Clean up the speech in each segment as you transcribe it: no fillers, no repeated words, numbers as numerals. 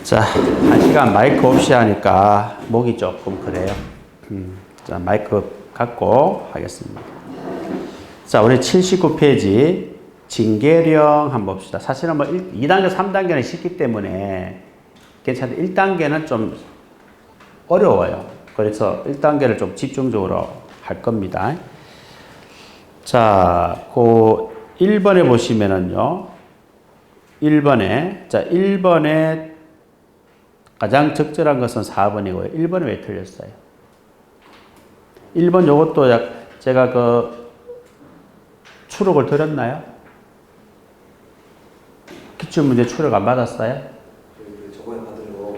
자, 1시간 마이크 없이 하니까 목이 조금 그래요. 자, 마이크 갖고 하겠습니다. 자, 우리 79페이지 징계령 한번 봅시다. 사실은 뭐 2단계, 3단계는 쉽기 때문에 괜찮은데 1단계는 좀 어려워요. 그래서 1단계를 좀 집중적으로 할 겁니다. 자, 그 1번에 보시면은요. 1번에 가장 적절한 것은 4번이고요. 1번은 왜 틀렸어요? 1번 요것도 제가 그 추록을 드렸나요? 기출문제 추록 안 받았어요? 저번에 받은 거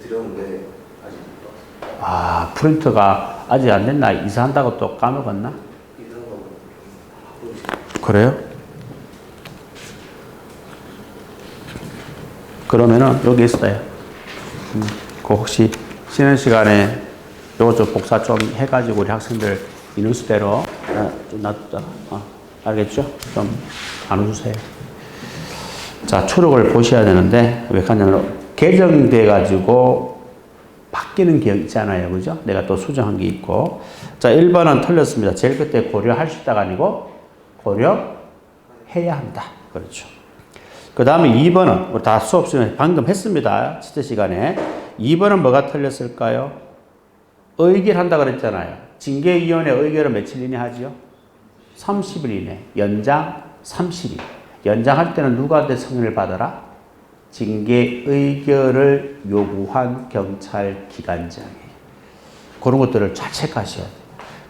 드렸는데 아직 못 아, 프린트가 아직 안 됐나? 이사한다고 또 까먹었나? 그래요? 그러면은 여기 있어요. 그 혹시 쉬는 시간에 요거 좀 복사 좀 해가지고 우리 학생들 인원수대로 좀 놔두자. 알겠죠? 좀 나눠주세요. 자, 추록을 보셔야 되는데 왜 그러냐면 개정돼가지고 바뀌는 기억 있잖아요. 그죠? 내가 또 수정한 게 있고. 자, 1번은 틀렸습니다. 제일 끝에 고려할 수 있다가 아니고 고려해야 한다. 그렇죠. 그 다음에 2번은 우리 다 수업 시간에 방금 했습니다. 치트 시간에. 2번은 뭐가 틀렸을까요? 의결한다 그랬잖아요. 징계위원회 의결은 며칠 이내 하지요? 30일 이내. 연장 30일. 연장할 때는 누구한테 승인을 받아라? 징계 의결을 요구한 경찰 기관장이에요. 그런 것들을 잘 체크하셔야 돼요.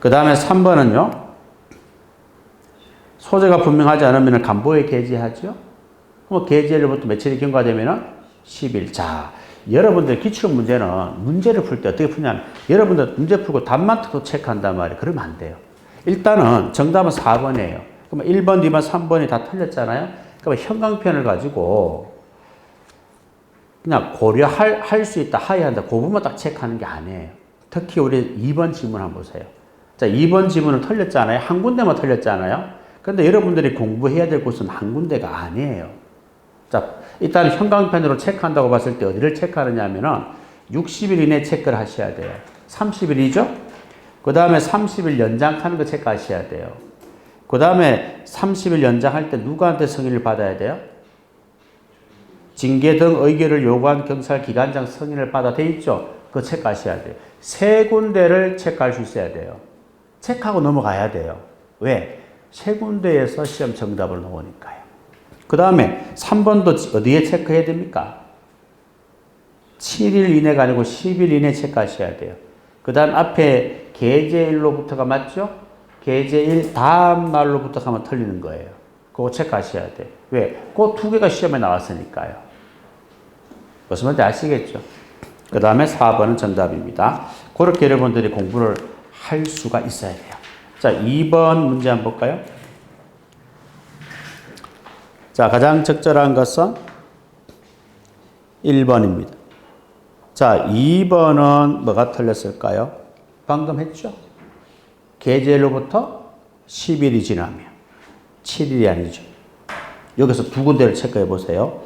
그 다음에 3번은요. 소재가 분명하지 않으면 간부에 게재하죠? 그럼 게재일부터 며칠이 경과되면 10일. 자, 여러분들 기출 문제는 문제를 풀 때 어떻게 푸냐면 여러분들 문제 풀고 답만 또 체크한단 말이에요. 그러면 안 돼요. 일단은 정답은 4번이에요. 그러면 1번, 2번, 3번이 다 틀렸잖아요. 그러면 형광펜을 가지고 그냥 고려할 수 있다, 하야 한다. 그 부분만 딱 체크하는 게 아니에요. 특히 우리 2번 지문 한번 보세요. 자, 2번 지문은 틀렸잖아요. 한 군데만 틀렸잖아요. 그런데 여러분들이 공부해야 될 곳은 한 군데가 아니에요. 자, 일단 형광펜으로 체크한다고 봤을 때 어디를 체크하느냐 하면은 60일 이내 체크를 하셔야 돼요. 30일이죠? 그 다음에 30일 연장하는 거 체크하셔야 돼요. 그 다음에 30일 연장할 때 누구한테 승인을 받아야 돼요? 징계 등 의결을 요구한 경찰기관장 승인을 받아 돼 있죠? 그거 체크하셔야 돼요. 세 군데를 체크할 수 있어야 돼요. 체크하고 넘어가야 돼요. 왜? 세 군데에서 시험 정답을 넣으니까요. 그 다음에 3번도 어디에 체크해야 됩니까? 7일 이내가 아니고 10일 이내 체크하셔야 돼요. 그 다음 앞에 게재일로부터가 맞죠? 게재일 다음 날로부터 가면 틀리는 거예요. 그거 체크하셔야 돼요. 왜? 그 두 개가 시험에 나왔으니까요. 무슨 말인지 아시겠죠? 그 다음에 4번은 정답입니다. 그렇게 여러분들이 공부를 할 수가 있어야 돼요. 자, 2번 문제 한번 볼까요? 자, 가장 적절한 것은 1번입니다. 자, 2번은 뭐가 틀렸을까요? 방금 했죠? 게재일로부터 10일이 지나면 7일이 아니죠. 여기서 두 군데를 체크해 보세요.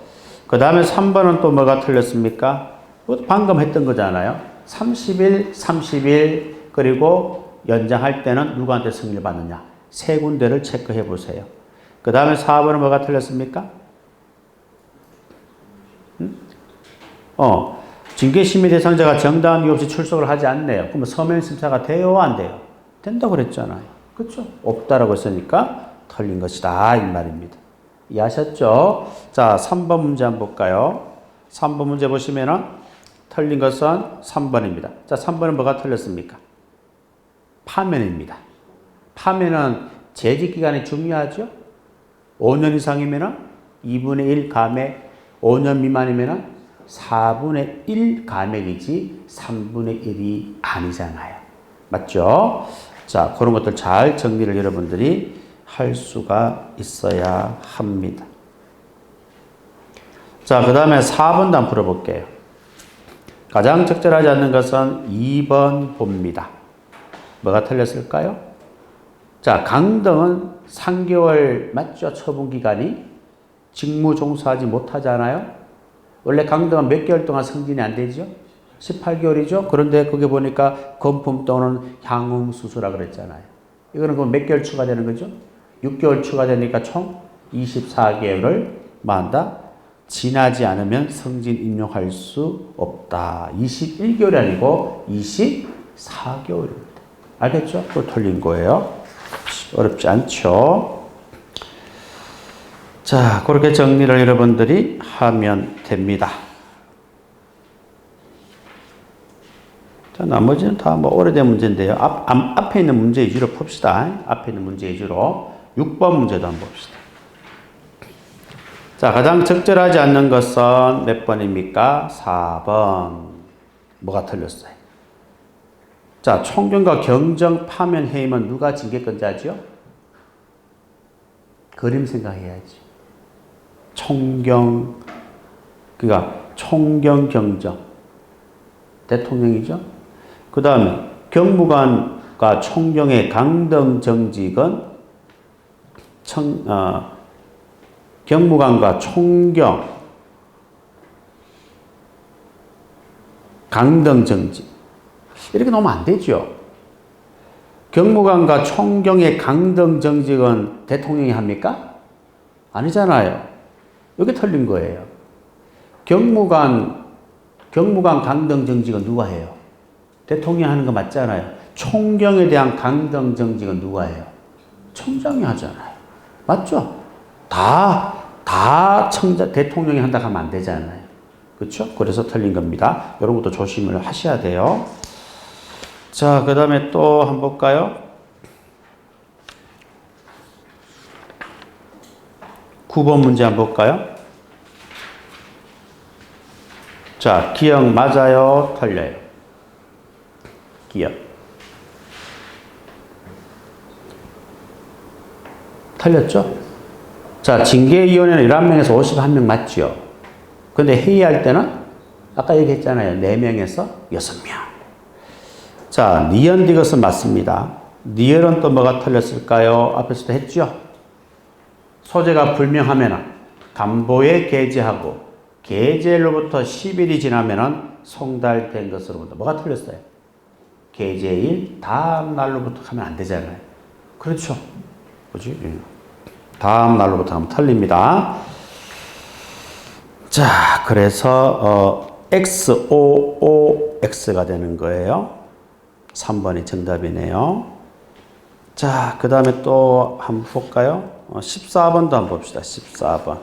그 다음에 3번은 또 뭐가 틀렸습니까? 방금 했던 거잖아요. 30일, 그리고 연장할 때는 누구한테 승인을 받느냐. 세 군데를 체크해 보세요. 그 다음에 4번은 뭐가 틀렸습니까? 징계심의 대상자가 정당한 이유 없이 출석을 하지 않네요. 그러면 서면 심사가 돼요? 안 돼요? 된다고 그랬잖아요. 그렇죠? 없다라고 했으니까 틀린 것이다. 이 말입니다. 이해하셨죠? 자, 3번 문제 한번 볼까요? 3번 문제 보시면은 틀린 것은 3번입니다. 자, 3번은 뭐가 틀렸습니까? 파면입니다. 파면은 재직기간이 중요하죠? 5년 이상이면 2분의 1 감액, 5년 미만이면 4분의 1 감액이지 3분의 1이 아니잖아요. 맞죠? 자, 그런 것들 잘 정리를 여러분들이 할 수가 있어야 합니다. 자, 그 다음에 4번도 한번 풀어볼게요. 가장 적절하지 않는 것은 2번 봅니다. 뭐가 틀렸을까요? 자, 강등은 3개월 맞죠? 처분 기간이 직무 종사하지 못하잖아요. 원래 강등은 몇 개월 동안 승진이 안 되죠? 18개월이죠? 그런데 거기 보니까 건품 또는 향응 수수라 그랬잖아요. 이거는 그럼 몇 개월 추가되는 거죠? 6개월 추가되니까 총 24개월을 만다 지나지 않으면 승진 임용할 수 없다. 21개월이 아니고 24개월입니다. 알겠죠? 그걸 틀린 거예요. 어렵지 않죠? 자, 그렇게 정리를 여러분들이 하면 됩니다. 자, 나머지는 다 뭐 오래된 문제인데요. 앞에 있는 문제 위주로 풉시다. 앞에 있는 문제 위주로 6번 문제도 한번 봅시다. 자, 가장 적절하지 않는 것은 몇 번입니까? 4번. 뭐가 틀렸어요? 자, 총경과 경정 파면 해임은 누가 징계권자죠? 그림 생각해야지. 총경, 그러니까 총경 경정. 대통령이죠? 그 다음에 경무관과 총경의 강등 정직은 경무관과 총경 강등 정직 이렇게 놓으면 안 되죠. 경무관과 총경의 강등 정직은 대통령이 합니까? 아니잖아요. 여기 틀린 거예요. 경무관 강등 정직은 누가 해요? 대통령이 하는 거 맞잖아요. 총경에 대한 강등 정직은 누가 해요? 총장이 하잖아요. 맞죠? 대통령이 한다 하면 안 되잖아요. 그렇죠? 그래서 틀린 겁니다. 이런 것도 조심을 하셔야 돼요. 자, 그 다음에 또 한번 볼까요? 9번 문제 한번 볼까요? 자, 기억 맞아요? 틀려요? 기억. 틀렸죠? 자, 징계위원회는 11명에서 51명 맞죠? 근데 회의할 때는 아까 얘기했잖아요. 4명에서 6명. 자, 니언 디귿은 맞습니다. 니얼은 또 뭐가 틀렸을까요? 앞에서도 했죠? 소재가 불명하면 간보에 게재하고 게재일로부터 10일이 지나면 송달된 것으로부터 뭐가 틀렸어요? 게재일 다음 날로부터 하면 안 되잖아요. 그렇죠? 뭐지? 다음 날로부터 하면 틀립니다. 자, 그래서 XOOX가 되는 거예요. 3번이 정답이네요. 자, 그 다음에 또 한번 볼까요? 14번도 한번 봅시다. 14번.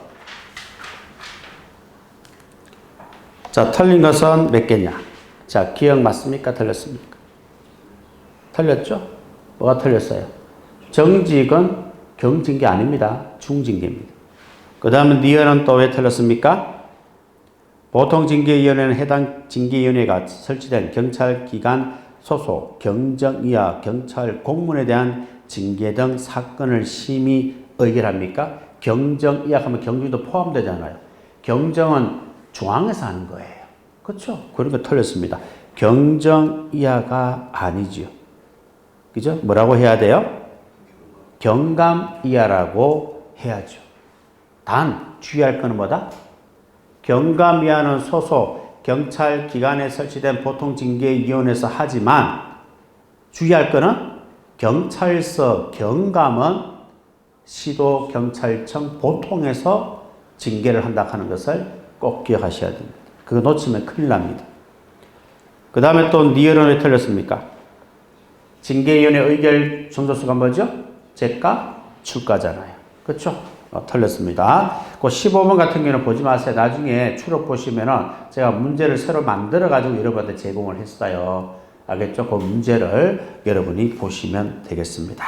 자, 틀린 것은 몇 개냐? 자, 기억 맞습니까? 틀렸습니까? 틀렸죠? 뭐가 틀렸어요? 정직은 경징계 아닙니다. 중징계입니다. 그 다음에 니은은 또 왜 틀렸습니까? 보통 징계위원회는 해당 징계위원회가 설치된 경찰기관 소속, 경정 이하 경찰 공무원에 대한 징계 등 사건을 심의 의결합니까? 경정 이하 하면 경정도 포함되잖아요. 경정은 중앙에서 하는 거예요. 그렇죠? 그러니까 틀렸습니다. 경정 이하가 아니죠. 그죠? 뭐라고 해야 돼요? 경감 이하라고 해야죠. 단 주의할 것은 뭐다? 경감 이하는 소속 경찰 기관에 설치된 보통징계위원회에서 하지만 주의할 것은 경찰서 경감은 시도경찰청 보통에서 징계를 한다 하는 것을 꼭 기억하셔야 됩니다. 그거 놓치면 큰일 납니다. 그 다음에 또 니얼은 왜 틀렸습니까? 징계위원회 의결 정도수가 뭐죠? 제가 출가잖아요. 그렇죠? 틀렸습니다. 그 15번 같은 경우는 보지 마세요. 나중에 추록 보시면은 제가 문제를 새로 만들어 가지고 여러분한테 제공을 했어요. 알겠죠? 그 문제를 여러분이 보시면 되겠습니다.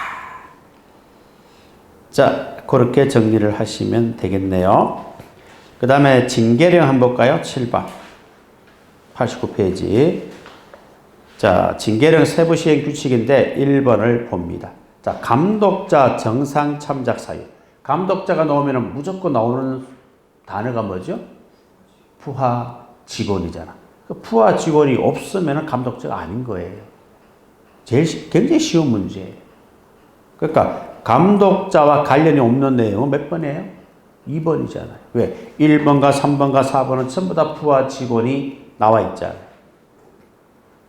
자, 그렇게 정리를 하시면 되겠네요. 그 다음에 징계령 한번 볼까요? 7번. 89페이지. 자, 징계령 세부 시행 규칙인데 1번을 봅니다. 자, 감독자 정상 참작 사유. 감독자가 나오면 무조건 나오는 단어가 뭐죠? 부하 직원이잖아. 그 부하 직원이 없으면 감독자가 아닌 거예요. 굉장히 쉬운 문제예요. 그러니까 감독자와 관련이 없는 내용은 몇 번이에요? 2번이잖아요. 왜? 1번과 3번과 4번은 전부 다 부하 직원이 나와 있잖아요.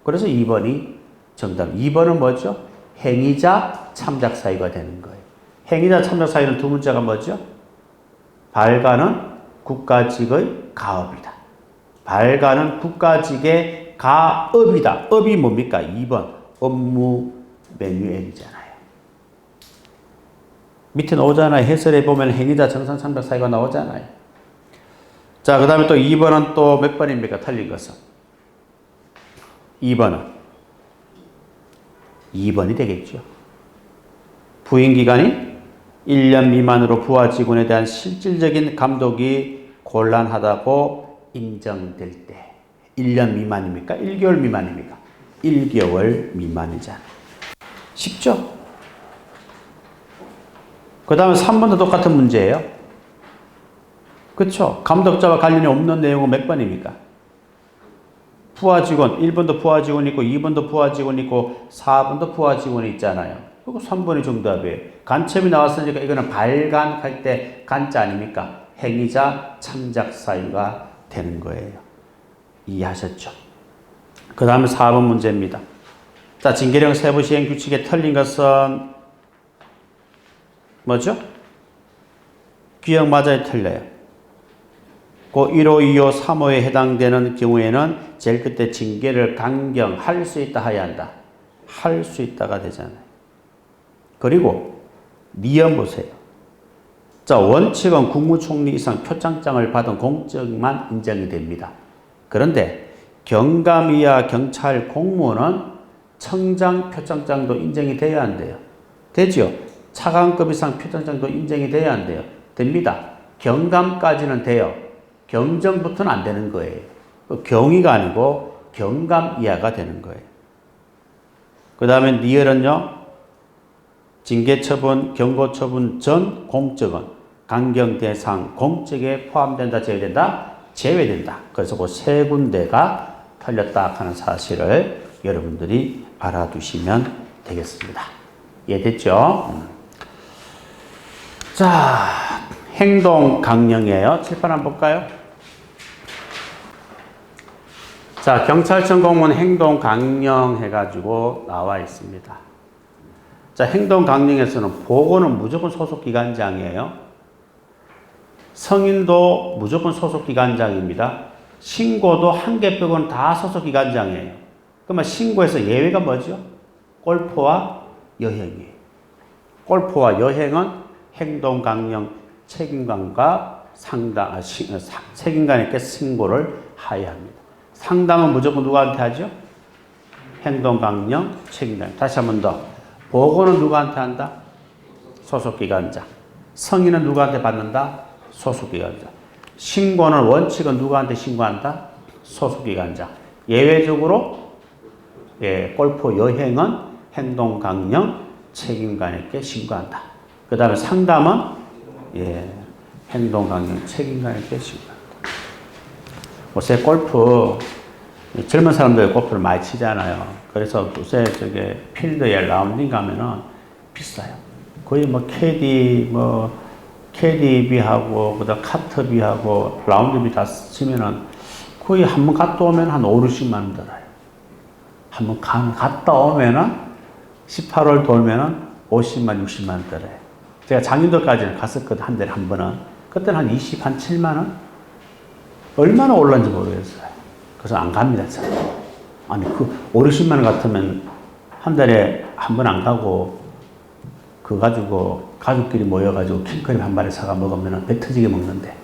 그래서 2번이 정답. 2번은 뭐죠? 행위자, 참작 사유가 되는 거예요. 행위자, 참작 사유는 두 문자가 뭐죠? 발가는 국가직의 가업이다. 발가는 국가직의 가업이다. 업이 뭡니까? 2번. 업무 매뉴얼이잖아요. 밑에 나오잖아요. 해설에 보면 행위자, 정상, 참작 사유가 나오잖아요. 자, 그 다음에 또 2번은 또 몇 번입니까? 틀린 것은. 2번은 2번이 되겠죠. 부임기간이 1년 미만으로 부하 직원에 대한 실질적인 감독이 곤란하다고 인정될 때 1년 미만입니까? 1개월 미만입니까? 1개월 미만이잖아요. 쉽죠? 그 다음에 3번도 똑같은 문제예요. 그렇죠? 감독자와 관련이 없는 내용은 몇 번입니까? 부하 직원, 1번도 부하 직원이 있고 2번도 부하 직원이 있고 4번도 부하 직원이 있잖아요. 그리고 3번이 정답이에요. 간첩이 나왔으니까 이거는 발간할 때 간자 아닙니까? 행위자, 참작 사유가 되는 거예요. 이해하셨죠? 그 다음에 4번 문제입니다. 자, 징계령 세부 시행 규칙에 틀린 것은 뭐죠? 기억 맞아요, 틀려요? 그 1호, 2호, 3호에 해당되는 경우에는 제일 끝에 징계를 강경할 수 있다 해야 한다. 할 수 있다가 되잖아요. 그리고 니은 보세요. 자, 원칙은 국무총리 이상 표창장을 받은 공적만 인정이 됩니다. 그런데 경감 이하 경찰 공무원은 청장 표창장도 인정이 돼야 한대요. 되죠? 차관급 이상 표창장도 인정이 돼야 한대요. 됩니다. 경감까지는 돼요. 경정부터는 안 되는 거예요. 경위가 아니고 경감 이하가 되는 거예요. 그 다음에 니을은요. 징계처분, 경고처분 전 공적은 강경 대상 공적에 포함된다, 제외된다? 제외된다. 그래서 그 세 군데가 틀렸다 하는 사실을 여러분들이 알아두시면 되겠습니다. 이해됐죠? 자, 행동 강령이에요. 칠판 한번 볼까요? 자, 경찰청 공무원 행동 강령 해가지고 나와 있습니다. 자, 행동 강령에서는 보고는 무조건 소속 기관장이에요. 성인도 무조건 소속 기관장입니다. 신고도 한 개 빼고는 다 소속 기관장이에요. 그러면 신고에서 예외가 뭐죠? 골프와 여행이에요. 골프와 여행은 행동 강령 책임관과 책임관에게 신고를 하여야 합니다. 상담은 무조건 누구한테 하죠? 행동 강령 책임관. 다시 한 번 더. 보고는 누구한테 한다? 소속기관장. 성인은 누구한테 받는다? 소속기관장. 신고는 원칙은 누구한테 신고한다? 소속기관장. 예외적으로 골프 여행은 행동강령 책임관에게 신고한다. 그 다음에 상담은 행동강령 책임관에게 신고한다. 요새 골프 젊은 사람들이 골프를 많이 치잖아요. 그래서 요새 저게 필드에 라운딩 가면은 비싸요. 거의 뭐 캐디비하고 그다음 카트비하고 라운드비 다 치면은 거의 한 번 갔다 오면 한 5, 60만 원 들어요. 한 번 갔다 오면은 18월 돌면은 50만, 60만 원 들어요. 제가 작년도까지는 갔었거든, 한 달에 한 번은. 그때는 한 7만 원? 얼마나 올랐는지 모르겠어요. 그래서 안 갑니다, 참. 아니, 5, 60만 원 같으면 한 달에 한 번 안 가고, 그거 가지고 가족끼리 모여가지고 킹크림 한 마리 사가 먹으면 배 터지게 먹는데.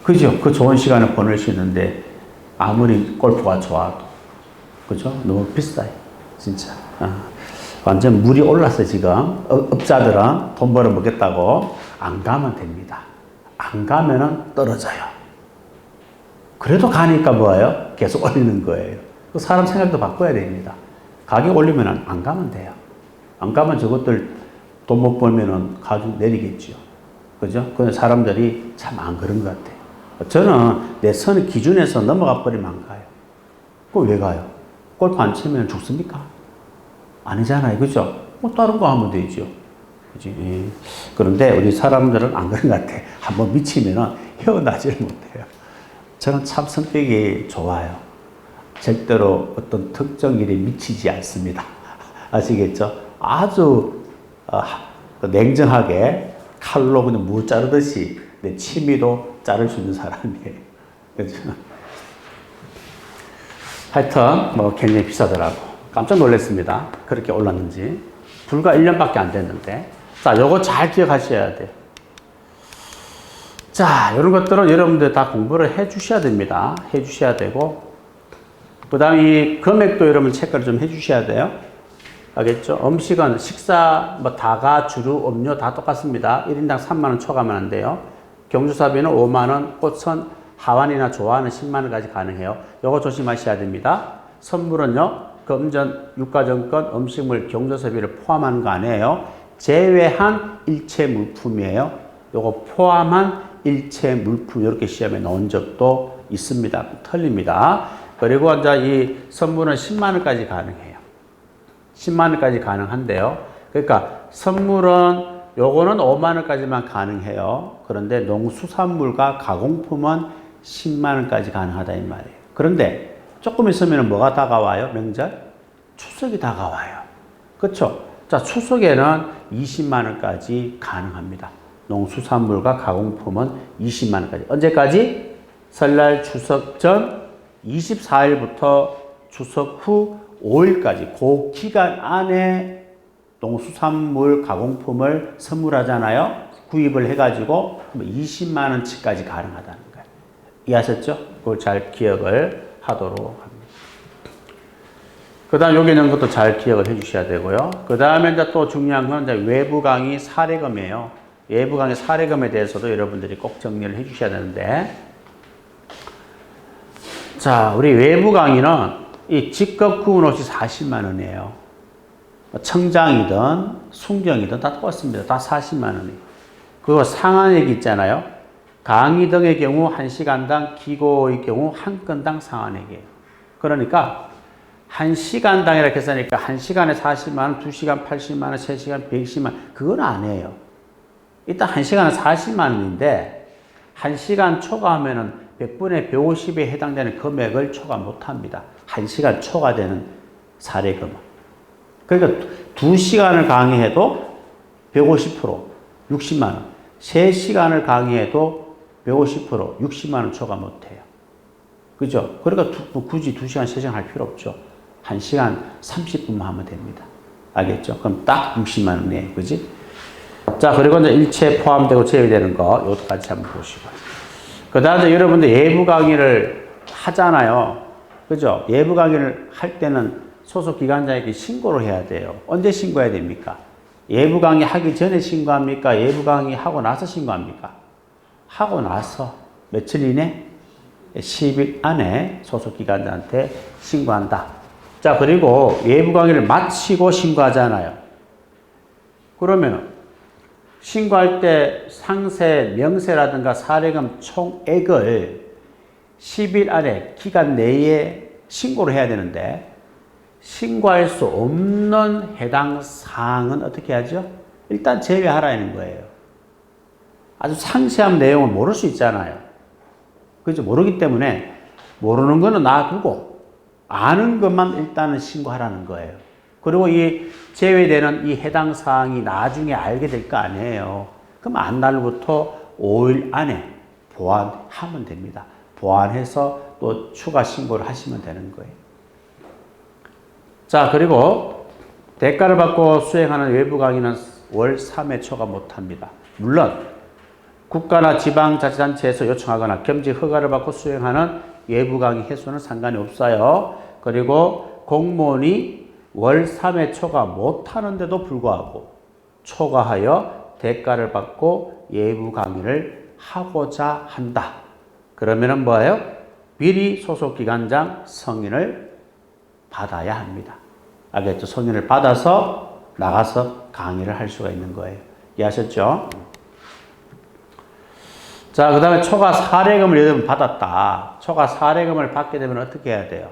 그죠? 그 좋은 시간을 보낼 수 있는데, 아무리 골프가 좋아도. 그죠? 너무 비싸요. 진짜. 완전 물이 올랐어요, 지금. 업자들은 돈 벌어 먹겠다고 안 가면 됩니다. 안 가면은 떨어져요. 그래도 가니까 뭐예요? 계속 올리는 거예요. 사람 생각도 바꿔야 됩니다. 가격 올리면 안 가면 돼요. 안 가면 저것들 돈 못 벌면은 가격 내리겠죠. 그죠? 그 사람들이 참 안 그런 것 같아요. 저는 내 선 기준에서 넘어가 버리면 안 가요. 그거 왜 가요? 골프 안 치면 죽습니까? 아니잖아요. 그죠? 뭐 다른 거 하면 되죠. 그지? 예. 그런데 우리 사람들은 안 그런 것 같아. 한번 미치면은 헤어나지를 못해요. 저는 참 성격이 좋아요. 절대로 어떤 특정 일에 미치지 않습니다. 아시겠죠? 아주 냉정하게 칼로 그냥 무 자르듯이 내 취미도 자를 수 있는 사람이에요. 그렇죠? 하여튼 뭐 굉장히 비싸더라고. 깜짝 놀랐습니다. 그렇게 올랐는지. 불과 1년밖에 안 됐는데. 자, 요거 잘 기억하셔야 돼요. 자, 이런 것들은 여러분들 다 공부를 해 주셔야 됩니다. 해 주셔야 되고, 그 다음에 이 금액도 여러분 체크를 좀 해 주셔야 돼요. 알겠죠? 음식은 식사, 뭐 다가, 주류, 음료 다 똑같습니다. 1인당 3만원 초과하면 안 돼요. 경조사비는 5만원, 꽃은 하완이나 조화는 10만원까지 가능해요. 요거 조심하셔야 됩니다. 선물은요, 금전, 유가증권, 음식물, 경조사비를 포함하는 거 아니에요. 제외한 일체 물품이에요. 요거 포함한 일체 물품, 이렇게 시험에 나온 적도 있습니다. 틀립니다. 그리고 이제 이 선물은 10만원까지 가능해요. 10만원까지 가능한데요. 그러니까 선물은 요거는 5만원까지만 가능해요. 그런데 농수산물과 가공품은 10만원까지 가능하다 이 말이에요. 그런데 조금 있으면 뭐가 다가와요? 명절? 추석이 다가와요. 그렇죠? 자, 추석에는 20만원까지 가능합니다. 농수산물과 가공품은 20만원까지. 언제까지? 설날 추석 전 24일부터 추석 후 5일까지 그 기간 안에 농수산물 가공품을 선물하잖아요. 구입을 해가지고 20만원치까지 가능하다는 거예요. 이해하셨죠? 그걸 잘 기억을 하도록 합니다. 그 다음 여기 있는 것도 잘 기억을 해 주셔야 되고요. 그 다음에 이제 또 중요한 건 이제 외부 강의 사례금이에요. 외부 강의 사례금에 대해서도 여러분들이 꼭 정리를 해 주셔야 되는데, 자, 우리 외부 강의는 이 직급 구분 없이 40만 원이에요. 청장이든 순경이든 다 똑같습니다. 다 40만 원이에요. 그리고 상한액 있잖아요. 강의 등의 경우 1시간당, 기고의 경우 한 건당 상한액이에요. 그러니까 1시간당 이렇게 했으니까 1시간에 40만 원, 2시간 80만 원, 3시간 120만 원, 그건 아니에요. 일단 1시간은 40만 원인데 1시간 초과하면은 100분의 150에 해당되는 금액을 초과 못합니다. 1시간 초과되는 사례금은. 그러니까 2시간을 강의해도 150%, 60만 원. 3시간을 강의해도 150%, 60만 원 초과 못해요. 그죠? 그러니까 굳이 2시간, 3시간 할 필요 없죠. 1시간 30분만 하면 됩니다. 알겠죠? 그럼 딱 60만 원이에요. 그지? 자, 그리고 이제 일체 포함되고 제외되는 거, 이것도 같이 한번 보시고. 그 다음에 여러분들 예부 강의를 하잖아요. 그죠? 예부 강의를 할 때는 소속 기관장에게 신고를 해야 돼요. 언제 신고해야 됩니까? 예부 강의 하기 전에 신고합니까? 예부 강의 하고 나서 신고합니까? 하고 나서 며칠 이내? 10일 안에 소속 기관장한테 신고한다. 자, 그리고 예부 강의를 마치고 신고하잖아요. 그러면 신고할 때 상세, 명세라든가 사례금 총액을 10일 안에 기간 내에 신고를 해야 되는데, 신고할 수 없는 해당 사항은 어떻게 하죠? 일단 제외하라는 거예요. 아주 상세한 내용을 모를 수 있잖아요. 그죠? 모르기 때문에 모르는 거는 놔두고 아는 것만 일단은 신고하라는 거예요. 그리고 이 제외되는 이 해당 사항이 나중에 알게 될 거 아니에요. 그럼 안날부터 5일 안에 보완하면 됩니다. 보완해서 또 추가 신고를 하시면 되는 거예요. 자, 그리고 대가를 받고 수행하는 외부 강의는 월 3회 초과 못합니다. 물론 국가나 지방자치단체에서 요청하거나 겸직 허가를 받고 수행하는 외부 강의 횟수는 상관이 없어요. 그리고 공무원이 월 3회 초과 못하는데도 불구하고 초과하여 대가를 받고 예부 강의를 하고자 한다. 그러면은 뭐예요? 미리 소속기관장 승인을 받아야 합니다. 알겠죠? 승인을 받아서 나가서 강의를 할 수가 있는 거예요. 이해하셨죠? 자, 그 다음에 초과 사례금을 여러분 받았다. 초과 사례금을 받게 되면 어떻게 해야 돼요?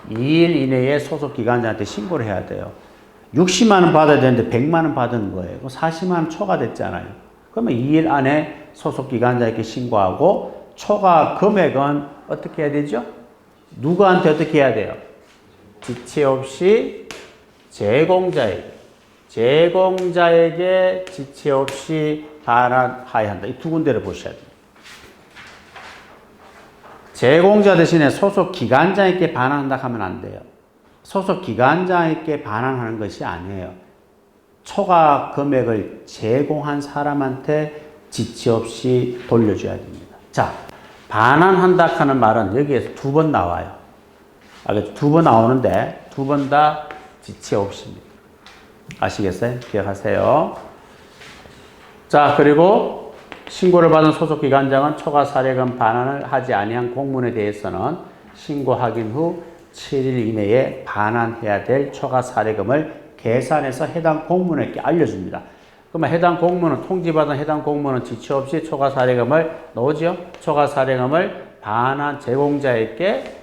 2일 이내에 소속기관장한테 신고를 해야 돼요. 60만 원 받아야 되는데 100만 원 받은 거예요. 그럼 40만 원 초과됐잖아요. 그러면 2일 안에 소속기관장에게 신고하고 초과 금액은 어떻게 해야 되죠? 누구한테 어떻게 해야 돼요? 지체 없이 제공자에게 지체 없이 반환하여야 한다. 이 두 군데를 보셔야 돼요. 제공자 대신에 소속 기관장에게 반환한다 하면 안 돼요. 소속 기관장에게 반환하는 것이 아니에요. 초과 금액을 제공한 사람한테 지체 없이 돌려줘야 됩니다. 자, 반환한다 하는 말은 여기에서 두 번 나와요. 알겠죠? 두 번 나오는데 두 번 다 지체 없습니다. 아시겠어요? 기억하세요. 자, 그리고 신고를 받은 소속기관장은 초과 사례금 반환을 하지 아니한 공문에 대해서는 신고 확인 후 7일 이내에 반환해야 될 초과 사례금을 계산해서 해당 공무원에게 알려줍니다. 그러면 해당 공무원은 통지받은 해당 공무원은 지체 없이 초과 사례금을 넣으죠. 초과 사례금을 제공자에게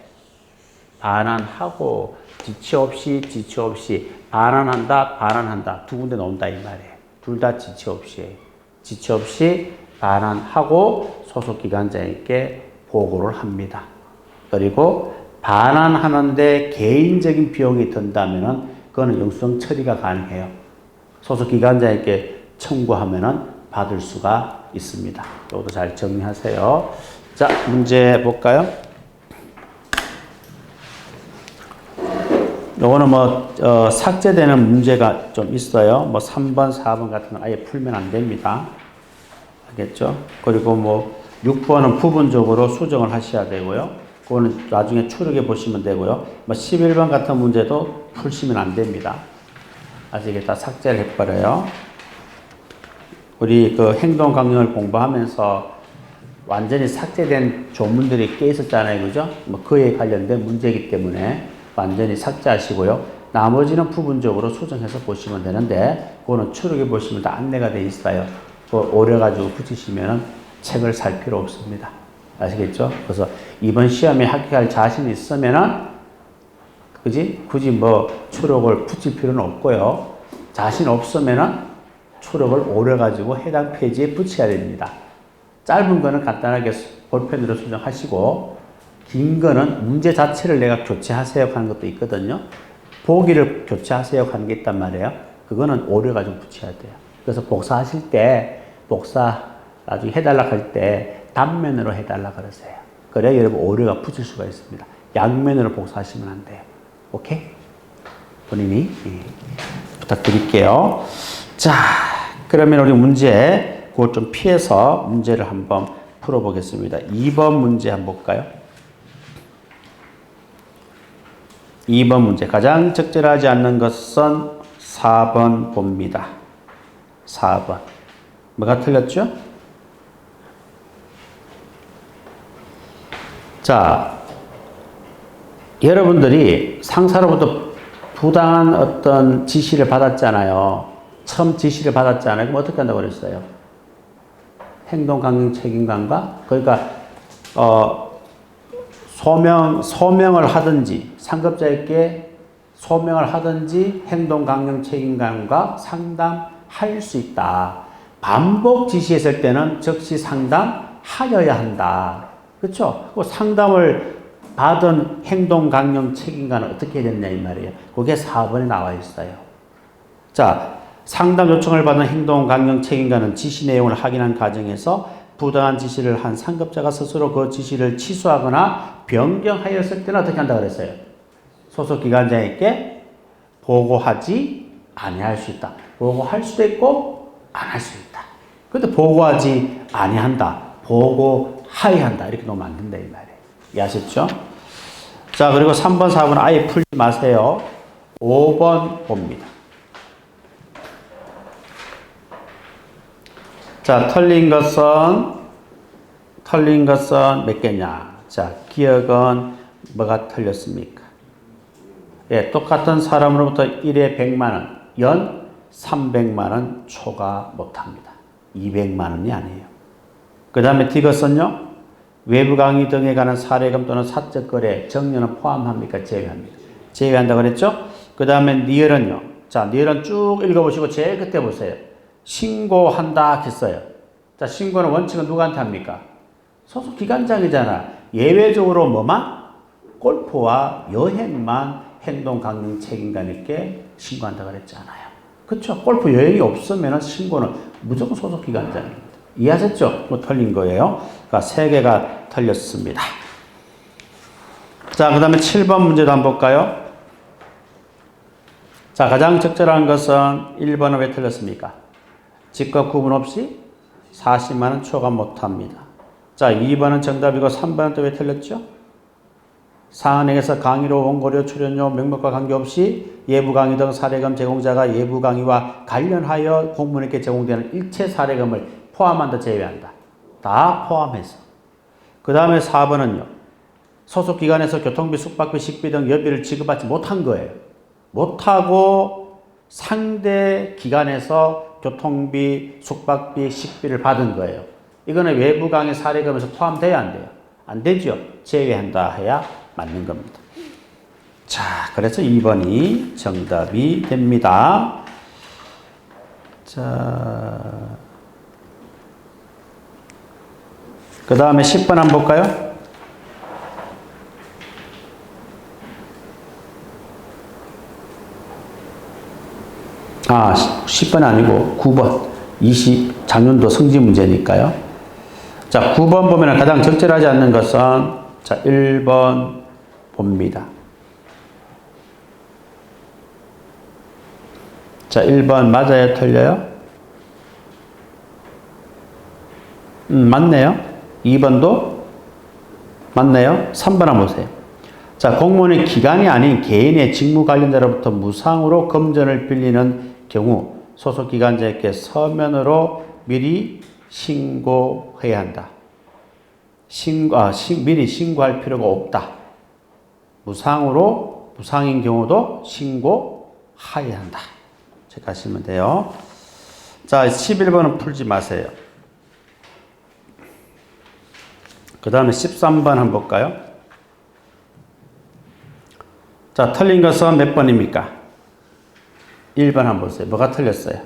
반환하고 지체 없이 반환한다 두 군데 나온다 이 말이에요. 둘 다 지체 없이 반환하고 소속기관장에게 보고를 합니다. 그리고 반환하는데 개인적인 비용이 든다면은 그거는 영수증 처리가 가능해요. 소속기관장에게 청구하면은 받을 수가 있습니다. 이것도 잘 정리하세요. 자, 문제 볼까요? 요거는 삭제되는 문제가 좀 있어요. 3번, 4번 같은 건 아예 풀면 안 됩니다. 알겠죠? 그리고 6번은 부분적으로 수정을 하셔야 되고요. 그거는 나중에 추력해 보시면 되고요. 11번 같은 문제도 풀시면 안 됩니다. 아시겠다? 삭제를 해버려요. 우리 그 행동 강령을 공부하면서 완전히 삭제된 조문들이 꽤 있었잖아요. 그죠? 그에 관련된 문제이기 때문에 완전히 삭제하시고요. 나머지는 부분적으로 수정해서 보시면 되는데, 그거는 추력해 보시면 다 안내가 되어 있어요. 그거 오려가지고 붙이시면은 책을 살 필요 없습니다. 아시겠죠? 그래서 이번 시험에 합격할 자신이 있으면은, 굳이 추력을 붙일 필요는 없고요. 자신 없으면은 추력을 오려가지고 해당 페이지에 붙여야 됩니다. 짧은 거는 간단하게 볼펜으로 수정하시고, 긴 거는 문제 자체를 내가 교체하세요 하는 것도 있거든요. 보기를 교체하세요 하는 게 있단 말이에요. 그거는 오려가지고 붙여야 돼요. 그래서 복사하실 때, 나중에 해달라 할 때 단면으로 해달라 그러세요. 그래야 여러분 오려가 붙일 수가 있습니다. 양면으로 복사하시면 안 돼요. 오케이? 본인이 부탁드릴게요. 자, 그러면 우리 문제, 그걸 좀 피해서 문제를 한번 풀어보겠습니다. 2번 문제 한번 볼까요? 2번 문제. 가장 적절하지 않는 것은 4번 봅니다. 4번. 뭐가 틀렸죠? 자, 여러분들이 상사로부터 부당한 어떤 지시를 받았잖아요. 처음 지시를 받았잖아요. 그럼 어떻게 한다고 그랬어요? 행동 강령 책임관과, 그러니까 소명을 하든지 상급자에게 소명을 하든지 행동 강령 책임관과 상담할 수 있다. 반복 지시했을 때는 즉시 상담하여야 한다. 그렇죠? 그 상담을 받은 행동 강령 책임관은 어떻게 됐냐 이 말이에요. 그게 4번에 나와 있어요. 자, 상담 요청을 받은 행동 강령 책임관은 지시 내용을 확인한 과정에서 부당한 지시를 한 상급자가 스스로 그 지시를 취소하거나 변경하였을 때는 어떻게 한다고 그랬어요? 소속 기관장에게 보고하지 아니할 수 있다. 보고할 수도 있고 안 할 수도 있다. 그런데 보고하지 아니한다. 보고하여야 한다. 이렇게 놓으면 안 된다 이 말이에요. 이해하셨죠? 자, 그리고 3번, 4번 아예 풀지 마세요. 5번 봅니다. 자, 틀린 것은 몇 개냐? 자, 기억은 뭐가 틀렸습니까? 예, 똑같은 사람으로부터 1회 100만 원, 연 300만 원 초과 못합니다. 200만 원이 아니에요. 그 다음에 D것은요, 외부 강의 등에 관한 사례금 또는 사적 거래, 정려는 포함합니까? 제외합니다. 제외한다고 그랬죠? 그 다음에 니을은요, 자, 내일은 쭉 읽어보시고 제일 끝에 보세요. 신고한다 했어요. 자, 신고는 원칙은 누구한테 합니까? 소속 기관장이잖아. 예외적으로 뭐만? 골프와 여행만 행동 강령 책임감 있게 신고한다 그랬잖아요. 그렇죠? 골프 여행이 없으면 신고는 무조건 소속 기관장입니다. 이해하셨죠? 뭐 틀린 거예요. 그러니까 3개가 틀렸습니다. 자, 그 다음에 7번 문제도 한번 볼까요? 자, 가장 적절한 것은 1번은 왜 틀렸습니까? 직과 구분 없이 40만 원 초과 못합니다. 자, 2번은 정답이고 3번은 또 왜 틀렸죠? 상은행에서 강의로 원고료, 출연료, 명목과 관계없이 예부 강의 등 사례금 제공자가 예부 강의와 관련하여 공무원에게 제공되는 일체 사례금을 포함한다, 제외한다. 다 포함해서. 그 다음에 4번은요. 소속 기관에서 교통비, 숙박비, 식비 등 여비를 지급받지 못한 거예요. 못하고 상대 기관에서 교통비, 숙박비, 식비를 받은 거예요. 이거는 외부 강의 사례금에서 포함돼야 안 돼요? 안 되죠. 제외한다 해야 맞는 겁니다. 자, 그래서 2번이 정답이 됩니다. 자, 그 다음에 10번 한번 볼까요? 아, 10번 아니고 9번. 작년도 성지 문제니까요. 자, 9번 보면 가장 적절하지 않는 것은 자, 1번 봅니다. 자, 1번 맞아요? 틀려요? 맞네요. 2번도 맞네요. 3번 한번 보세요. 자, 공무원의 기관이 아닌 개인의 직무 관련자로부터 무상으로 금전을 빌리는 경우 소속 기관자에게 서면으로 미리 신고해야 한다. 미리 신고할 필요가 없다. 무상인 경우도 신고해야 한다. 체크하시면 돼요. 자, 11번은 풀지 마세요. 그 다음에 13번 한번 볼까요? 자, 틀린 것은 몇 번입니까? 1번 한번 보세요. 뭐가 틀렸어요?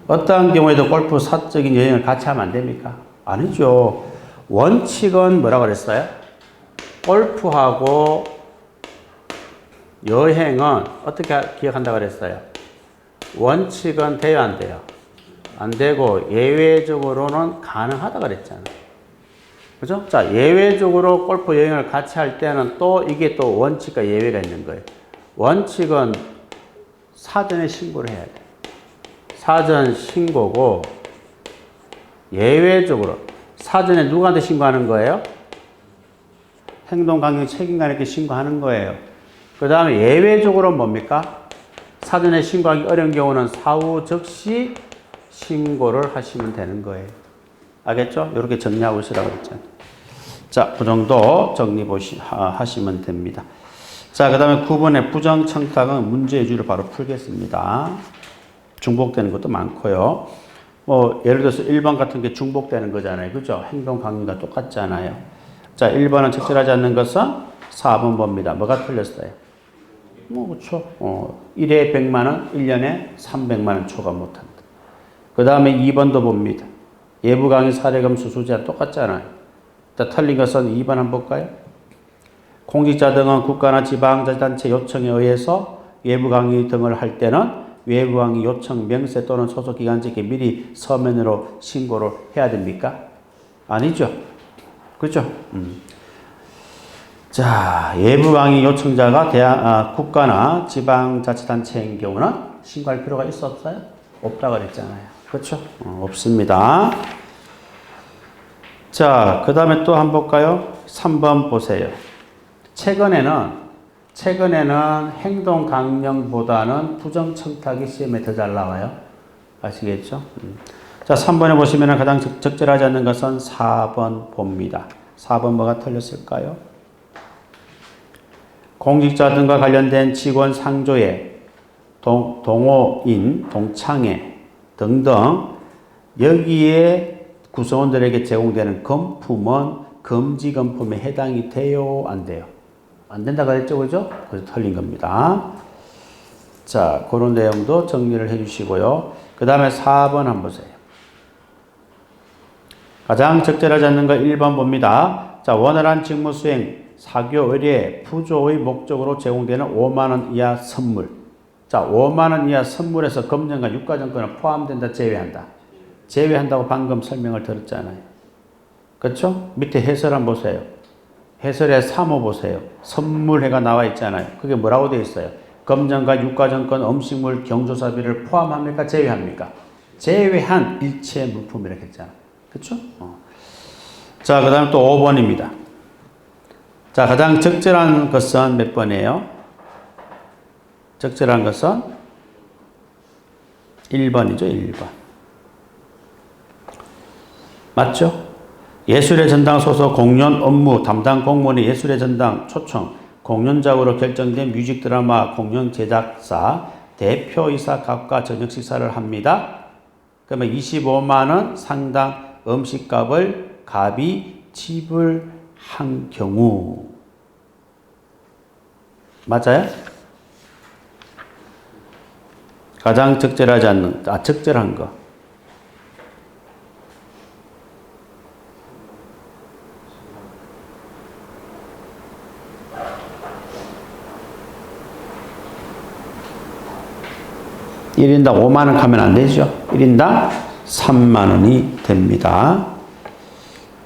어떠한 경우에도 골프 사적인 여행을 같이 하면 안 됩니까? 아니죠. 원칙은 뭐라고 그랬어요? 골프하고 여행은 어떻게 기억한다고 그랬어요? 원칙은 돼요, 안 돼요? 안 되고 예외적으로는 가능하다 그랬잖아요. 그죠? 자, 예외적으로 골프 여행을 같이 할 때는 또 이게 또 원칙과 예외가 있는 거예요. 원칙은 사전에 신고를 해야 돼요. 사전 신고고 예외적으로 사전에 누구한테 신고하는 거예요? 행동강령 책임관에게 신고하는 거예요. 그 다음에 예외적으로 뭡니까? 사전에 신고하기 어려운 경우는 사후 즉시 신고를 하시면 되는 거예요. 알겠죠? 이렇게 정리하고 있으라고 했잖아요. 자, 그 정도 정리 하시면 됩니다. 자, 그 다음에 9번의 부정청탁은 문제 위주로 바로 풀겠습니다. 중복되는 것도 많고요. 뭐, 예를 들어서 1번 같은 게 중복되는 거잖아요. 그죠? 행동 강요가 똑같잖아요. 자, 1번은 적절하지 않는 것은 4번 봅니다. 뭐가 틀렸어요? 뭐, 그렇죠. 1회 100만 원, 1년에 300만 원 초과 못한다. 그 다음에 2번도 봅니다. 예부 강의 사례금 수수자 똑같잖아요. 자, 틀린 것은 2번 한번 볼까요? 공직자 등은 국가나 지방자치단체 요청에 의해서 외부 강의 등을 할 때는 외부 강의 요청 명세 또는 소속 기관직에 미리 서면으로 신고를 해야 됩니까? 아니죠. 그렇죠? 자, 외부 강의 요청자가 국가나 지방자치단체인 경우는 신고할 필요가 있어 없어요? 없다고 그랬잖아요. 그렇죠? 없습니다. 자, 그 다음에 또 한번 볼까요? 3번 보세요. 최근에는 행동 강령보다는 부정 청탁이 시험에 더 잘 나와요. 아시겠죠? 자, 3번에 보시면 가장 적절하지 않는 것은 4번 봅니다. 4번 뭐가 틀렸을까요? 공직자 등과 관련된 직원 상조에 동호인, 동창회 등등 여기에 구성원들에게 제공되는 금품은 금지금품에 해당이 돼요? 안 돼요? 안 된다고 했죠? 그죠? 그래서 틀린 겁니다. 자, 그런 내용도 정리를 해 주시고요. 그 다음에 4번 한번 보세요. 가장 적절하지 않는 거 1번 봅니다. 자, 원활한 직무 수행, 사교 의뢰, 부조의 목적으로 제공되는 5만원 이하 선물. 자, 5만원 이하 선물에서 검정과 유가증권은 포함된다, 제외한다. 제외한다고 방금 설명을 들었잖아요. 그렇죠? 밑에 해설 한번 보세요. 해설에 3호 보세요. 선물해가 나와 있잖아요. 그게 뭐라고 되어 있어요? 검정과 유가증권, 음식물, 경조사비를 포함합니까? 제외합니까? 제외한 일체 물품이라고 했잖아. 그렇죠? 자, 그 다음 또 5번입니다. 자, 가장 적절한 것은 몇 번이에요? 적절한 것은 1번이죠, 1번. 맞죠? 예술의 전당 소속 공연 업무 담당 공무원의 예술의 전당 초청 공연작으로 결정된 뮤직 드라마 공연 제작사 대표이사 값과 저녁 식사를 합니다. 그러면 25만원 상당 음식값을 갑이 지불한 경우 맞아요? 가장 적절하지 않는 적절한 거 1인당 5만원 가면 안 되죠. 1인당 3만원이 됩니다.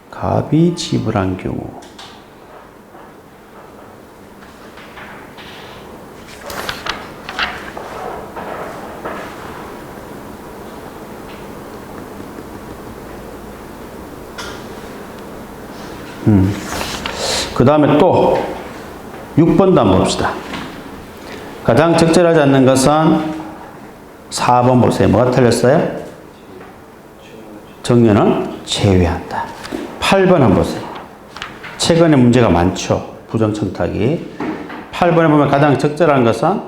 갑이 지불한 경우. 그 다음에 또 6번도 한번 봅시다. 가장 적절하지 않는 것은 4번 보세요. 뭐가 틀렸어요? 정년은 제외한다. 8번 한번 보세요. 최근에 문제가 많죠. 부정청탁이. 8번에 보면 가장 적절한 것은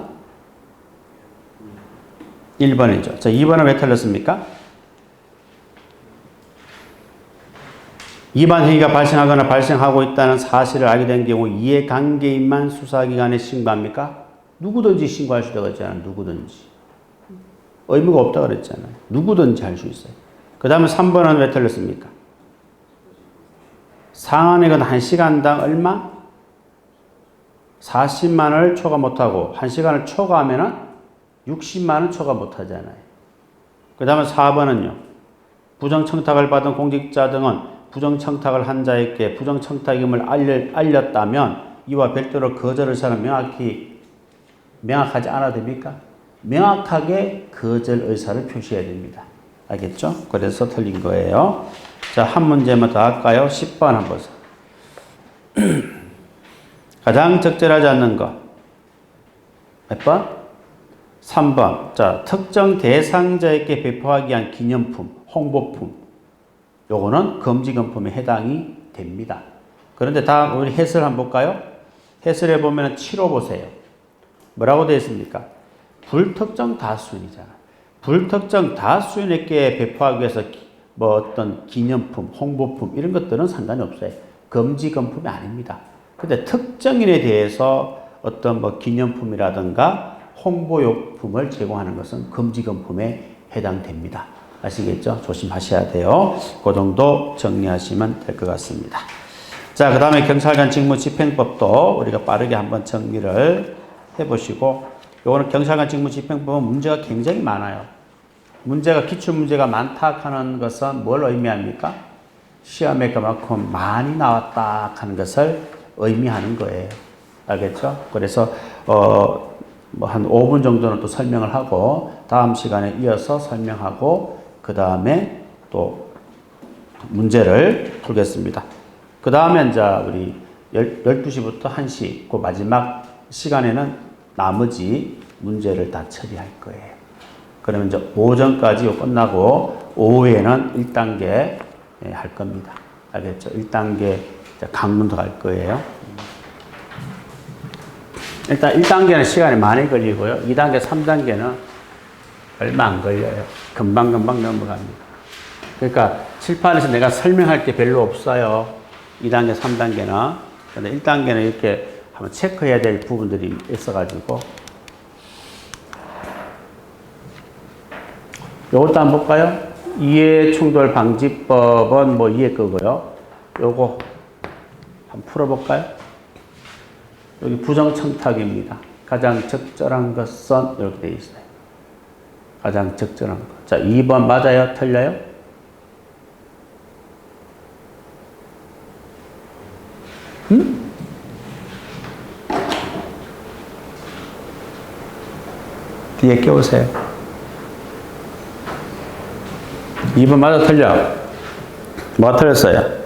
1번이죠. 자, 2번은 왜 틀렸습니까? 위반 행위가 발생하거나 발생하고 있다는 사실을 알게 된 경우 이해관계인만 수사기관에 신고합니까? 누구든지 신고할 수가 있잖아요. 누구든지. 의무가 없다 그랬잖아요. 누구든지 할 수 있어요. 그 다음에 3번은 왜 틀렸습니까? 상한액은 1시간당 얼마? 40만 원을 초과 못하고 1시간을 초과하면 60만 원 초과 못하잖아요. 그 다음에 4번은요. 부정청탁을 받은 공직자 등은 부정청탁을 한 자에게 부정청탁임을 알렸다면 이와 별도로 거절을 사는 명확하지 않아도 됩니까? 명확하게 거절 의사를 표시해야 됩니다. 알겠죠? 그래서 틀린 거예요. 자, 한 문제만 더 할까요? 10번 한번 보세요. 가장 적절하지 않는 것. 몇 번? 3번. 자, 특정 대상자에게 배포하기 위한 기념품, 홍보품. 요거는 금지금품에 해당이 됩니다. 그런데 다음 우리 해설 한번 볼까요? 해설해 보면 7호 보세요. 뭐라고 되어 있습니까? 불특정 다수인이잖아. 불특정 다수인에게 배포하기 위해서 뭐 어떤 기념품, 홍보품 이런 것들은 상관이 없어요. 금지금품이 아닙니다. 근데 특정인에 대해서 어떤 뭐 기념품이라든가 홍보용품을 제공하는 것은 금지금품에 해당됩니다. 아시겠죠? 조심하셔야 돼요. 그 정도 정리하시면 될 것 같습니다. 자, 그 다음에 경찰관 직무집행법도 우리가 빠르게 한번 정리를 해보시고, 요거는 경찰관 직무집행법은 문제가 굉장히 많아요. 문제가, 기출문제가 많다 하는 것은 뭘 의미합니까? 시험에 그만큼 많이 나왔다 하는 것을 의미하는 거예요. 알겠죠? 그래서, 뭐 한 5분 정도는 또 설명을 하고, 다음 시간에 이어서 설명하고, 그 다음에 또 문제를 풀겠습니다. 그 다음에 이제 우리 12시부터 1시, 그 마지막 시간에는 나머지 문제를 다 처리할 거예요. 그러면 이제 오전까지 끝나고 오후에는 1단계 할 겁니다. 알겠죠? 1단계 강문 더 갈 거예요. 일단 1단계는 시간이 많이 걸리고요. 2단계, 3단계는 얼마 안 걸려요. 금방금방 넘어갑니다. 그러니까 칠판에서 내가 설명할 게 별로 없어요. 2단계, 3단계는. 근데 1단계는 이렇게 한번 체크해야 될 부분들이 있어가지고 요것도 한번 볼까요? 이해충돌 방지법은 뭐 이해 거고요. 요거 한번 풀어볼까요? 여기 부정청탁입니다. 가장 적절한 것은 이렇게 되어 있어요. 가장 적절한 것. 자, 2번 맞아요? 틀려요? 응? 뒤에 껴오세요. 2번 맞아 틀려? 뭐가 틀렸어요?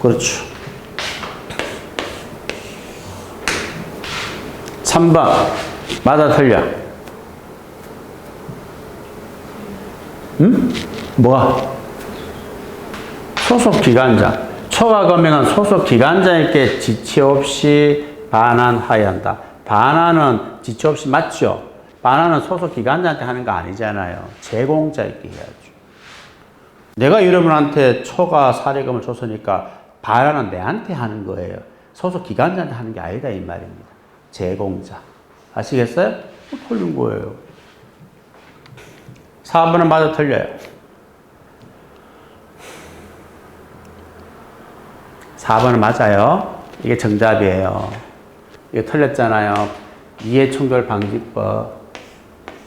그렇죠. 3번 맞아 틀려? 응? 뭐가? 소속 기관장. 초과 금액은 소속 기관장에게 지체 없이 반환하여야 한다. 반환은 지체 없이 맞죠? 반환은 소속 기관장한테 하는 거 아니잖아요. 제공자에게 해야죠. 내가 여러분한테 초과 사례금을 줬으니까 반환은 내한테 하는 거예요. 소속 기관장한테 하는 게 아니다 이 말입니다. 제공자. 아시겠어요? 틀린 거예요. 4번은 맞아 틀려요. 4번은 맞아요. 이게 정답이에요. 이게 틀렸잖아요. 이해충돌 방지법.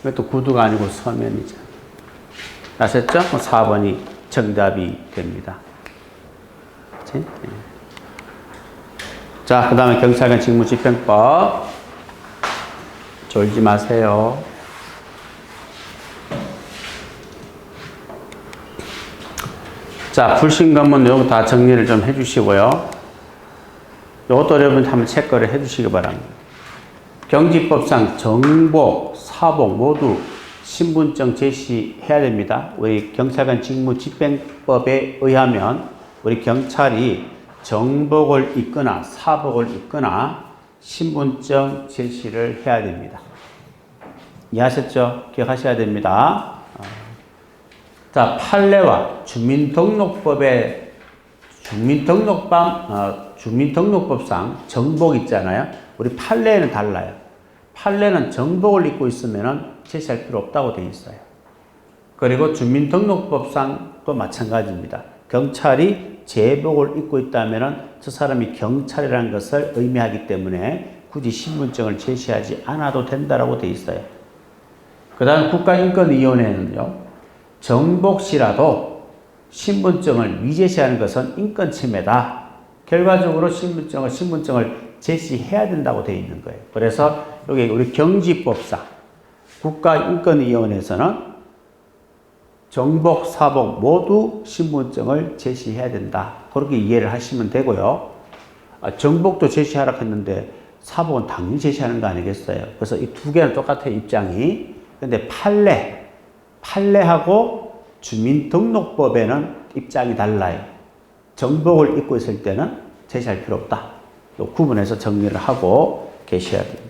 이것도 구두가 아니고 서면이죠. 아셨죠? 4번이 정답이 됩니다. 그치? 자, 그 다음에 경찰관 직무집행법. 졸지 마세요. 자, 불신검문 요거 다 정리를 좀 해주시고요. 요것도 여러분 한번 체크를 해주시기 바랍니다. 경직법상 정복, 사복 모두 신분증 제시해야 됩니다. 우리 경찰관 직무집행법에 의하면 우리 경찰이 정복을 입거나 사복을 입거나 신분증 제시를 해야 됩니다. 이해하셨죠? 기억하셔야 됩니다. 자, 판례와 주민등록법상 정복 있잖아요. 우리 판례는 달라요. 판례는 정복을 입고 있으면 제시할 필요 없다고 되어 있어요. 그리고 주민등록법상도 마찬가지입니다. 경찰이 제복을 입고 있다면 저 사람이 경찰이라는 것을 의미하기 때문에 굳이 신분증을 제시하지 않아도 된다고 되어 있어요. 그 다음 국가인권위원회는요. 정복 시라도 신분증을 미제시하는 것은 인권침해다. 결과적으로 신분증을 제시해야 된다고 되어 있는 거예요. 그래서 여기 우리 경지법상 국가인권위원회에서는 정복, 사복 모두 신분증을 제시해야 된다. 그렇게 이해를 하시면 되고요. 정복도 제시하라고 했는데 사복은 당연히 제시하는 거 아니겠어요? 그래서 이 두 개는 똑같아요, 입장이. 근데 판례하고 주민등록법에는 입장이 달라요. 정복을 입고 있을 때는 제시할 필요 없다. 구분해서 정리를 하고 계셔야 됩니다.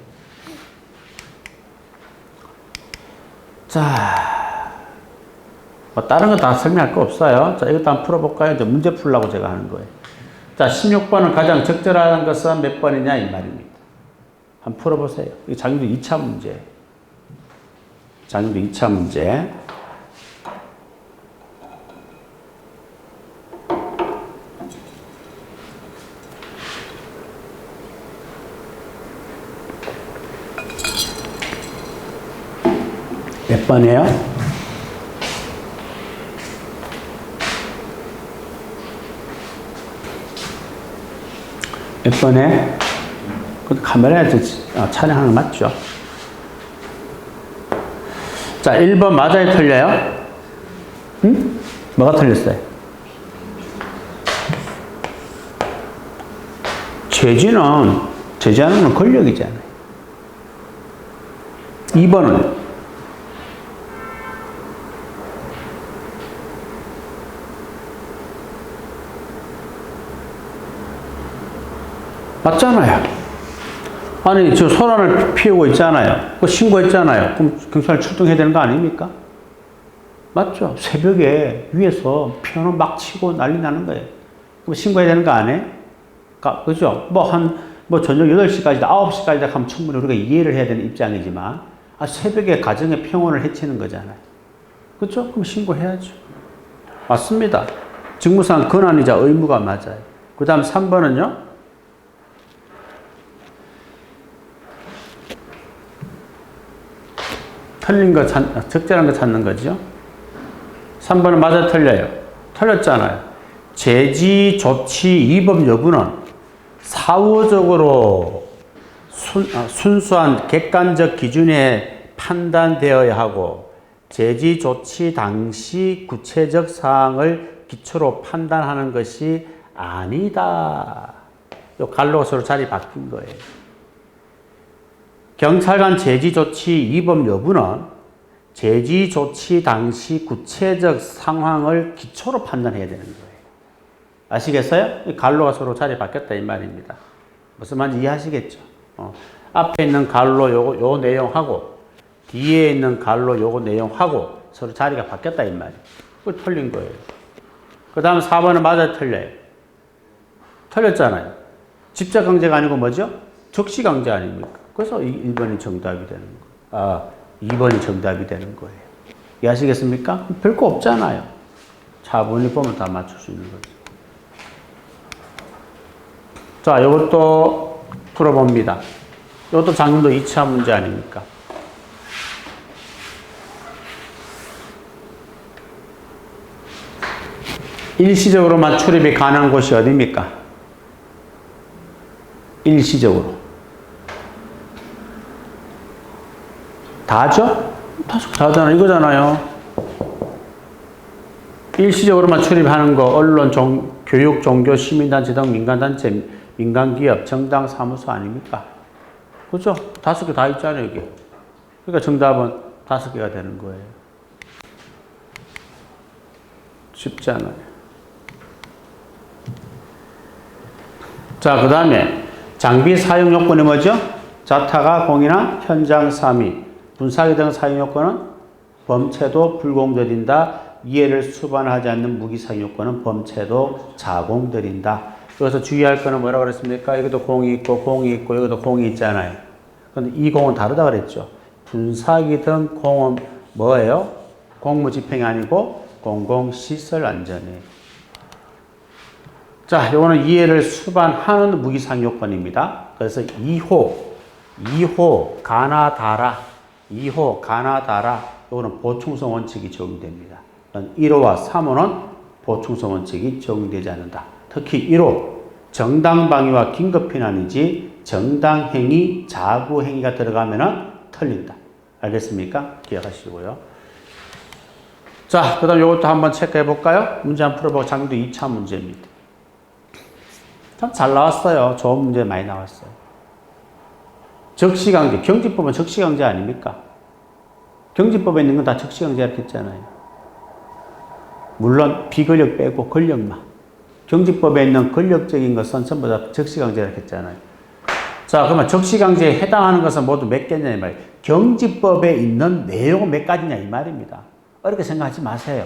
자, 뭐 다른 거 다 설명할 거 없어요. 자, 이것도 한번 풀어볼까요? 이제 문제 풀라고 제가 하는 거예요. 자, 16번은 가장 적절한 것은 몇 번이냐 이 말입니다. 한번 풀어보세요. 이거 작년도 2차 문제. 작년도 2차 문제. 몇 번이에요? 몇 번에? 카메라에서 촬영하는 거 맞죠? 자, 1번 맞아요? 틀려요? 응? 뭐가 틀렸어요? 제지하는 건 권력이잖아요. 2번은 맞잖아요. 아니, 저 소란을 피우고 있잖아요. 그 신고했잖아요. 그럼 경찰 출동해야 되는 거 아닙니까? 맞죠? 새벽에 위에서 피아노 막 치고 난리 나는 거예요. 그럼 신고해야 되는 거 아니에요? 그죠? 저녁 8시까지, 9시까지 하면 충분히 우리가 이해를 해야 되는 입장이지만, 새벽에 가정의 평온을 해치는 거잖아요. 그렇죠? 그럼 신고해야죠. 맞습니다. 직무상 권한이자 의무가 맞아요. 그 다음 3번은요. 틀린 거 적절한 거 찾는 거죠. 3번은 맞아 틀려요. 틀렸잖아요. 제지 조치 위법 여부는 사후적으로 순수한 객관적 기준에 판단되어야 하고 제지 조치 당시 구체적 사항을 기초로 판단하는 것이 아니다. 요 갈로서로 자리 바뀐 거예요. 경찰관 제지 조치 위법 여부는 제지 조치 당시 구체적 상황을 기초로 판단해야 되는 거예요. 아시겠어요? 갈로가 서로 자리 바뀌었다 이 말입니다. 무슨 말인지 이해하시겠죠? 앞에 있는 갈로 요 내용하고 뒤에 있는 갈로 요거 내용하고 서로 자리가 바뀌었다 이 말이에요. 그거 틀린 거예요. 그 다음 4번은 맞아 틀려요. 틀렸잖아요. 집자강제가 아니고 뭐죠? 적시강제 아닙니까? 그래서 1번이 정답이 되는 거예요. 2번이 정답이 되는 거예요. 이해하시겠습니까? 별거 없잖아요. 차분히 보면 다 맞출 수 있는 거죠. 자, 이것도 풀어봅니다. 이것도 작년도 2차 문제 아닙니까? 일시적으로만 출입이 가능한 곳이 어디입니까? 일시적으로. 다죠? 다잖아요. 이거잖아요. 일시적으로만 출입하는 거, 언론, 교육, 종교, 시민단체 등 민간단체, 민간기업, 정당, 사무소 아닙니까? 그렇죠? 5개 다 있잖아요, 여기. 그러니까 정답은 5개가 되는 거예요. 쉽지 않아요. 자, 그 다음에 장비 사용 요건이 뭐죠? 자타가 공이나 현장 삼위, 분사기 등 사용 요건은 범죄도 불공들인다. 이해를 수반하지 않는 무기 사용 요건은 범죄도 자공들인다. 여기서 주의할 거는 뭐라고 그랬습니까? 여기도 공이 있고 공이 있고 여기도 공이 있잖아요. 그런데 이 공은 다르다 그랬죠. 분사기 등 공은 뭐예요? 공무집행이 아니고 공공시설 안전이에요. 자, 이거는 이해를 수반하는 무기상 요건입니다. 그래서 2호 가나다라, 2호 가나다라, 이거는 보충성 원칙이 적용됩니다. 1호와 3호는 보충성 원칙이 적용되지 않는다. 특히 1호 정당방위와 긴급피난이지 정당행위, 자구행위가 들어가면 틀린다. 알겠습니까? 기억하시고요. 자, 그 다음 이것도 한번 체크해 볼까요? 문제 한번 풀어보고 작년도 2차 문제입니다. 참 잘 나왔어요. 좋은 문제 많이 나왔어요. 적시강제, 경직법은 적시강제 아닙니까? 경직법에 있는 건 다 적시강제 이렇게 했잖아요. 물론 비권력 빼고 권력만. 경직법에 있는 권력적인 것은 전부 다 적시강제 이렇게 했잖아요. 자, 그러면 적시강제에 해당하는 것은 모두 몇 개냐 이 말이에요. 경직법에 있는 내용은 몇 가지냐 이 말입니다. 어렵게 생각하지 마세요.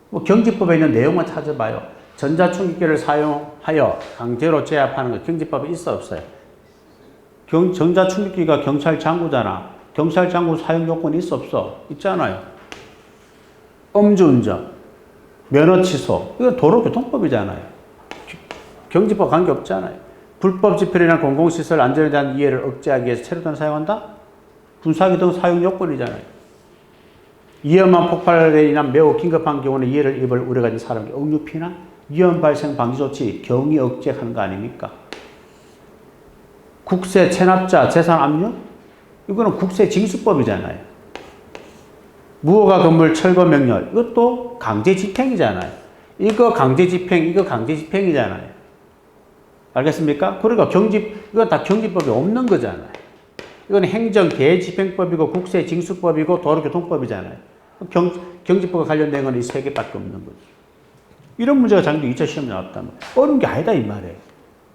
뭐 경직법에 있는 내용만 찾아봐요. 전자충격기를 사용하여 강제로 제압하는 거 경직법에 있어 없어요? 전자충격기가 경찰 장구잖아. 경찰 장구 사용 요건이 있어 없어? 있잖아요. 음주운전, 면허 취소, 이건 도로교통법이잖아요. 경직법 관계없잖아요. 불법 집회나 공공시설 안전에 대한 이해를 억제하기 위해서 체류탄을 사용한다? 분사기 등 사용 요건이잖아요. 위험한 폭발에 인한 매우 긴급한 경우는 이해를 입을 우려가 있는 사람에게 억류피난, 위험 발생 방지 조치, 경위 억제하는 거 아닙니까? 국세 체납자 재산 압류? 이거는 국세 징수법이잖아요. 무허가 건물 철거 명령, 이것도 강제 집행이잖아요. 이거 강제 집행, 이거 강제 집행이잖아요. 알겠습니까? 그러니까 이건 다 경직법이 없는 거잖아요. 이건 행정 대집행법이고 국세 징수법이고 도로교통법이잖아요. 경직법과 관련된 건 이 세 개밖에 없는 거죠. 이런 문제가 작년 2차 시험에 나왔다면 어려운 게 아니다 이 말이에요.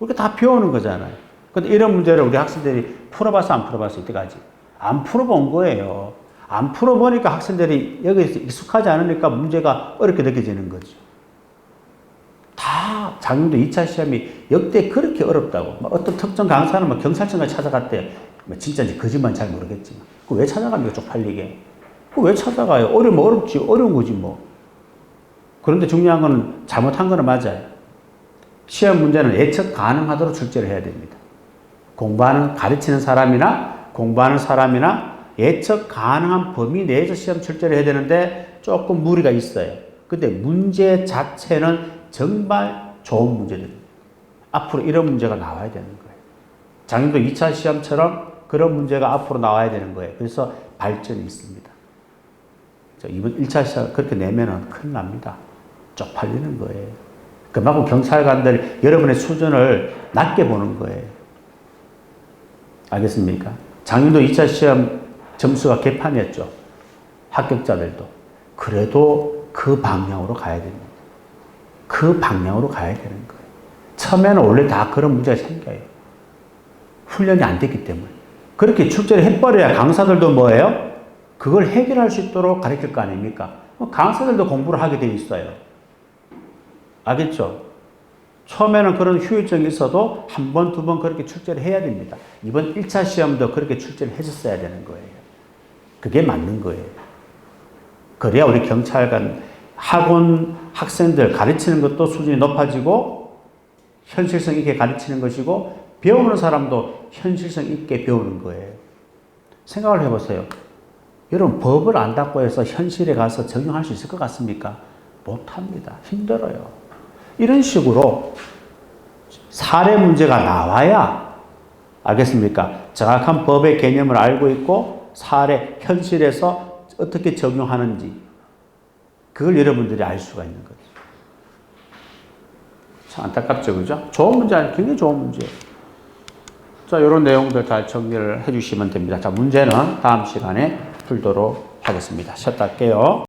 우리가 다 배우는 거잖아요. 근데 이런 문제를 우리 학생들이 풀어봤어 안 풀어봤어 이때까지? 안 풀어본 거예요. 안 풀어보니까 학생들이 여기서 익숙하지 않으니까 문제가 어렵게 느껴지는 거죠. 다 작년도 2차 시험이 역대 그렇게 어렵다고. 어떤 특정 강사는 경찰청까지 찾아갔대. 진짜인지 거짓말인지 잘 모르겠지만. 왜 찾아갑니까 쪽팔리게. 왜 찾아가요? 어려우면 어렵지. 어려운 거지 뭐. 그런데 중요한 거는 잘못한 거는 맞아요. 시험 문제는 예측 가능하도록 출제를 해야 됩니다. 가르치는 사람이나 공부하는 사람이나 예측 가능한 범위 내에서 시험 출제를 해야 되는데 조금 무리가 있어요. 근데 문제 자체는 정말 좋은 문제들입니다. 앞으로 이런 문제가 나와야 되는 거예요. 작년도 2차 시험처럼 그런 문제가 앞으로 나와야 되는 거예요. 그래서 발전이 있습니다. 이번 1차 시험 그렇게 내면은 큰일 납니다. 쪽팔리는 거예요. 그만큼 경찰관들 여러분의 수준을 낮게 보는 거예요. 알겠습니까? 작년도 2차 시험 점수가 개판이었죠. 합격자들도. 그래도 그 방향으로 가야 됩니다. 그 방향으로 가야 되는 거예요. 처음에는 원래 다 그런 문제가 생겨요. 훈련이 안 됐기 때문에. 그렇게 출제를 해버려야 강사들도 뭐예요? 그걸 해결할 수 있도록 가르칠 거 아닙니까? 강사들도 공부를 하게 돼 있어요. 알겠죠? 처음에는 그런 후유증이 있어도 한 번, 두 번 그렇게 출제를 해야 됩니다. 이번 1차 시험도 그렇게 출제를 해줬어야 되는 거예요. 그게 맞는 거예요. 그래야 우리 경찰관 학원 학생들 가르치는 것도 수준이 높아지고 현실성 있게 가르치는 것이고 배우는 사람도 현실성 있게 배우는 거예요. 생각을 해보세요. 여러분 법을 안다고 해서 현실에 가서 적용할 수 있을 것 같습니까? 못합니다. 힘들어요. 이런 식으로 사례 문제가 나와야 알겠습니까? 정확한 법의 개념을 알고 있고 사례, 현실에서 어떻게 적용하는지 그걸 여러분들이 알 수가 있는 거죠. 참 안타깝죠, 그죠? 좋은 문제 아니에요. 굉장히 좋은 문제예요. 자, 이런 내용들 잘 정리를 해주시면 됩니다. 자, 문제는 다음 시간에 풀도록 하겠습니다. 쉬었다 할게요.